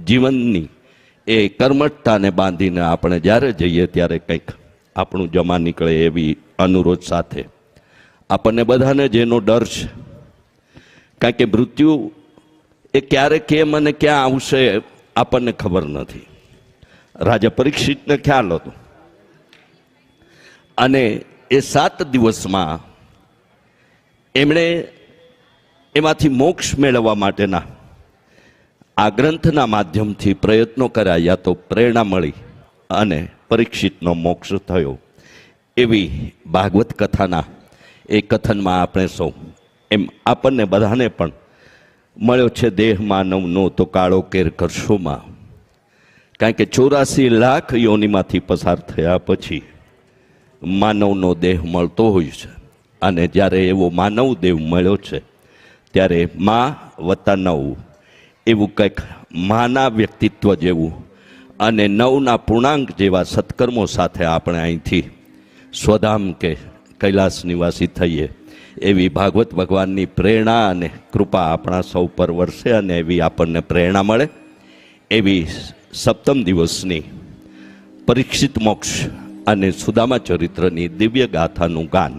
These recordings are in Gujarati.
જીવનની એ કર્મઠતાને બાંધીને આપણે જ્યારે જઈએ ત્યારે કંઈક આપણું જમા નીકળે એવી અનુરોધ સાથે આપણને બધાને જેનો ડર છે, કારણ કે મૃત્યુ એ ક્યારે કેમ અને ક્યાં આવશે આપણને ખબર નથી. રાજા પરીક્ષિતને ખ્યાલ હતો અને એ 7 દિવસમાં એમણે એમાંથી મોક્ષ મેળવવા માટેના આ ગ્રંથના માધ્યમથી પ્રયત્નો કર્યા, યા તો પ્રેરણા મળી અને પરીક્ષિતનો મોક્ષ થયો. એવી ભાગવત કથાના એ કથનમાં આપણે સૌ એમ આપણને બધાને પણ મળ્યો છે દેહ માનવનો તો કાળો કેર કરશોમાં. કારણ કે 84 લાખ યોનિમાંથી પસાર થયા પછી માનવનો દેહ મળતો હોય છે અને જ્યારે એવો માનવ દેહ મળ્યો છે ત્યારે મા વત્તા 9 એવું કંઈક માના વ્યક્તિત્વ જેવું અને 9ના પૂર્ણાંક જેવા સત્કર્મો સાથે આપણે અહીંથી સ્વધામ કે કૈલાસ નિવાસી થઈએ એવી ભાગવત ભગવાનની પ્રેરણા અને કૃપા આપણા સૌ પર વરસે અને એવી આપણને પ્રેરણા મળે. એવી 7મ દિવસની પરીક્ષિત મોક્ષ અને સુદામા ચરિત્રની દિવ્ય ગાથાનું ગાન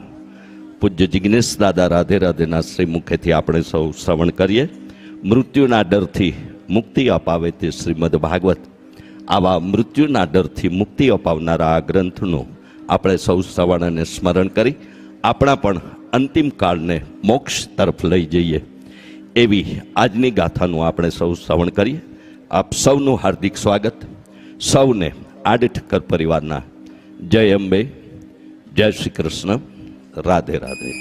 પૂજ્ય જિજ્ઞેશ દાદા રાધે રાધેના શ્રી મુખેથી આપણે સૌ શ્રવણ કરીએ. મૃત્યુના ડરથી મુક્તિ અપાવે તે શ્રીમદ ભાગવત, આવા મૃત્યુના ડરથી મુક્તિ અપાવનારા આ ગ્રંથનું આપણે સૌ શ્રવણ અને સ્મરણ કરી આપણા પણ અંતિમ કાળને મોક્ષ તરફ લઈ જઈએ એવી આજની ગાથાનું આપણે સૌ શ્રવણ કરીએ. આપ સૌનું હાર્દિક સ્વાગત. સૌને આડઠક્કર પરિવારના જય અંબે, જય શ્રી કૃષ્ણ, રાધે રાધે.